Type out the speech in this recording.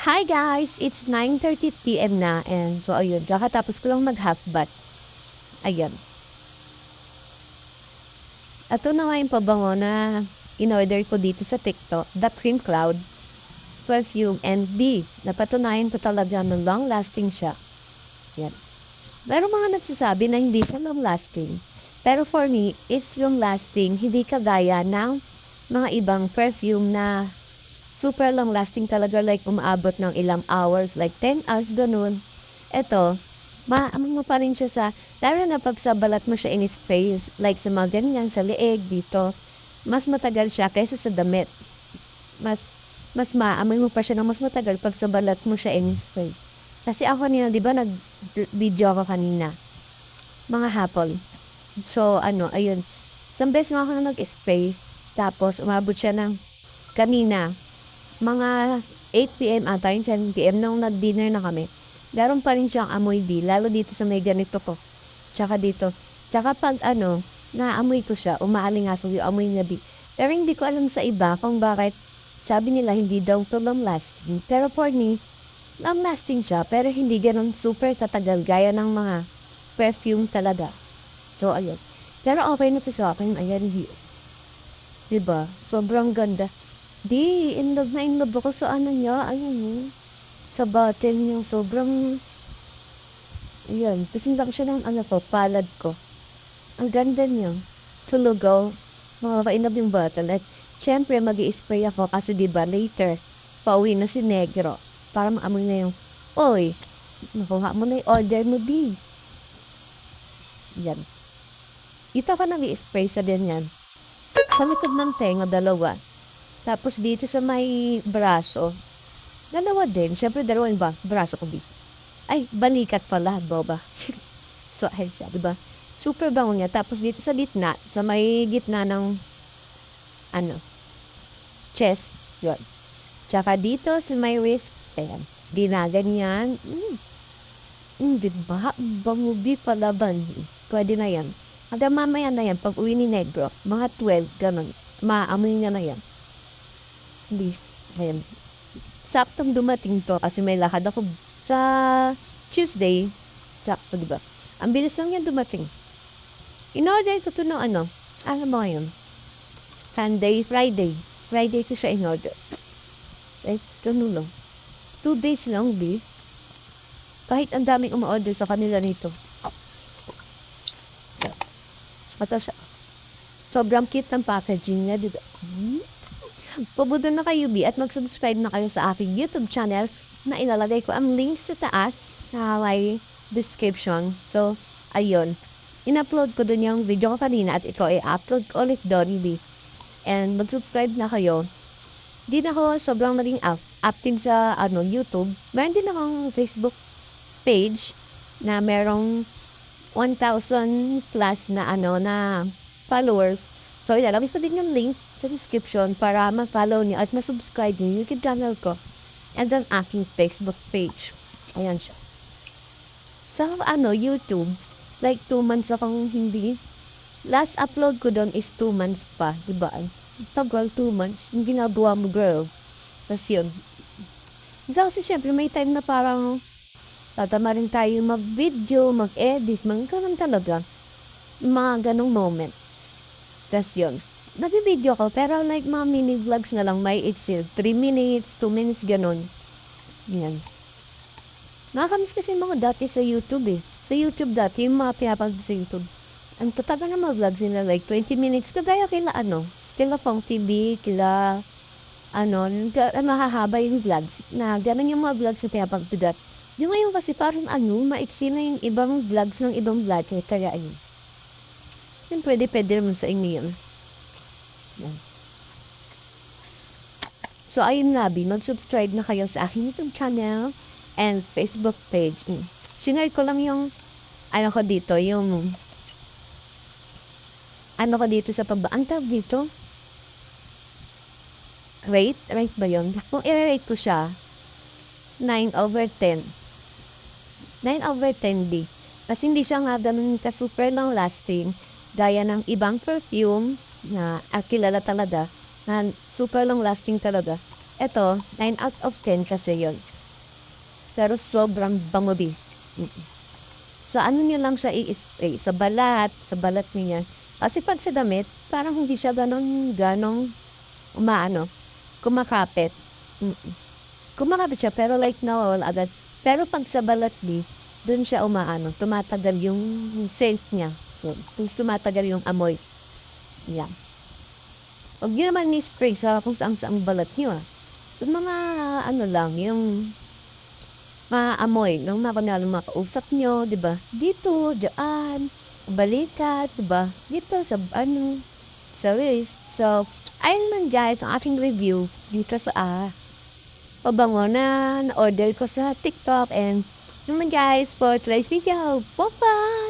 Hi guys! It's 9:30 PM na and so ayun, kakatapos ko lang mag-half bath. Ayan. Ito na nga yung pabango na in-order ko dito sa TikTok, The Cream Cloud Perfume and napatunayan ko talaga na long-lasting siya. Yan. Merong mga nagsasabi na hindi siya long-lasting. Pero for me, it's long-lasting, hindi kagaya ng mga ibang perfume na super long-lasting talaga, like umaabot ng ilang hours, like 10 hours, ganun. Eto, maamoy mo pa rin siya lalo na pag sa balat mo siya in-spray, like sa mga ganyan, sa leeg, dito, mas matagal siya kaysa sa damit. Mas maamoy mo pa siya ng mas matagal pag sa balat mo siya in-spray. Kasi ako kanina, di ba, nag-video ako kanina, mga hapon. So, ayun, isang beses nga ako na nag-spray, tapos umabot siya ng kanina, mga 8 PM ata, yung 7 PM nung nag-dinner na kami. Meron pa rin siyang amoy lalo dito sa may ganito ko. Tsaka dito. Tsaka pag naamoy ko siya, umaalingaso yung amoy niya Pero hindi ko alam sa iba kung bakit sabi nila hindi daw to long lasting. Pero for me, long lasting siya, pero hindi ganun super tatagal gaya ng mga perfume talaga. So, ayun. Pero okay na to sa akin. Ayan, diba? Sobrang ganda. In love ako sa niya, ayun, sa bottle niya, sobrang, ayan, kasing lang siya ng palad ko. Ang ganda niya. Tulugaw, makaka-inlove yung bottle. At, syempre, mag-i-spray ako kasi diba, later, pauwi na si Negro. Para maamoy na yung, oy, nakuha mo na yung order mo, Yan. Ito ako nag-i-spray sa ganyan. Sa likod ng tenga, dalawa. Tapos dito sa may braso, dalawa din. Siyempre, dalawa yung braso ko, Ay, balikat pala, boba. So, ayun siya, diba? Super bango niya. Tapos dito sa gitna, sa may gitna ng, chest, yun. Tsaka dito sa may wrist, ayan. Ginaganyan. Diba? Bango, palaban. Pwede na yan. Hanggang mamaya na yan, pag uwi ni Negro, mga 12, ganun. Maamoy niya na yan. Hindi. Ayan. Saktong dumating to kasi may lakad ako sa Tuesday. Sakto, diba? Ang bilis lang yan dumating. In-order ko to ng alam mo ngayon? Sunday, Friday. Friday ko siya in-order. Ay, ganun lang. 2 days lang, Kahit ang daming umorder sa kanila nito. Ito siya. Sobrang cute ng packaging niya, diba? Pabudo na kayo, at mag-subscribe na kayo sa aking YouTube channel na ilalagay ko ang link sa taas sa may description. So, ayun. In-upload ko dun yung video ko kanina at ito ay upload ko ulit doon, And mag-subscribe na kayo. Di na ako sobrang naging active sa YouTube. Meron din akong Facebook page na merong 1,000 plus na na followers. So, ilalagay ko din yung link sa description para ma-follow niyo at ma-subscribe niyo yung YouTube channel ko and then aking Facebook page. Ayan siya. Sa YouTube, like 2 months akong hindi. Last upload ko doon is 2 months pa, diba? Tagal, 2 months. Yung ginagawa mo, girl. Tapos yun. Kasi syempre may time na parang tatama rin tayo mag-video, mag-edit, magkaroon talaga. Mga ganong moment. Tapos yun. Nag-video ko, pero like mga mini vlogs na lang, may itself. 3 minutes, 2 minutes, ganun. Yan. Nakakamiss kasi mga dati sa YouTube Sa YouTube dati, yung mga pinapag sa YouTube. Ang tataga na mga vlogs nila, like 20 minutes. Kagaya kila Stella Fong TV, kila, mahahaba yung vlogs. Na ganun yung mga vlogs na pinapag that. Yung ngayon kasi parang maiksi na yung ibang vlogs ng ibang vlog. Kaya ayun. Yung pwede naman sa inyo yun. So, ayun na, mag-subscribe na kayo sa aking YouTube channel and Facebook page. Sinare ko lang yung, ko dito, sa ang tawag dito? Rate ba yun? Kung i-rate ko siya, 9/10. 9/10, Kasi hindi siya nga ganun ka-super long lasting, gaya ng ibang perfume, na kilala talaga na super long lasting talaga. Ito, 9/10 kasi yon. pero sobrang bango din. Sa ano niyo lang siya i-spray, sa balat niya. Kasi 'pag sa damit, parang hindi siya gano'ng umaano, kumakapit. Mm. Kumakapit siya pero like nawawala agad. Pero 'pag sa balat dun siya umaano, tumatagal yung scent niya. Tumatagal yung amoy. Yeah. Huwag niyo naman i-spray sa kung saang-saang balat niyo, Sa mga ano lang, yung maamoy ng mga kunyari makausap niyo, 'di ba? Dito, diyaan, balikat, 'di ba? Dito sa ano, sa wrist. So, ayun lang guys ang aking review dito sa pabango na na-order ko sa TikTok and yun lang guys for today's video. Bye-bye!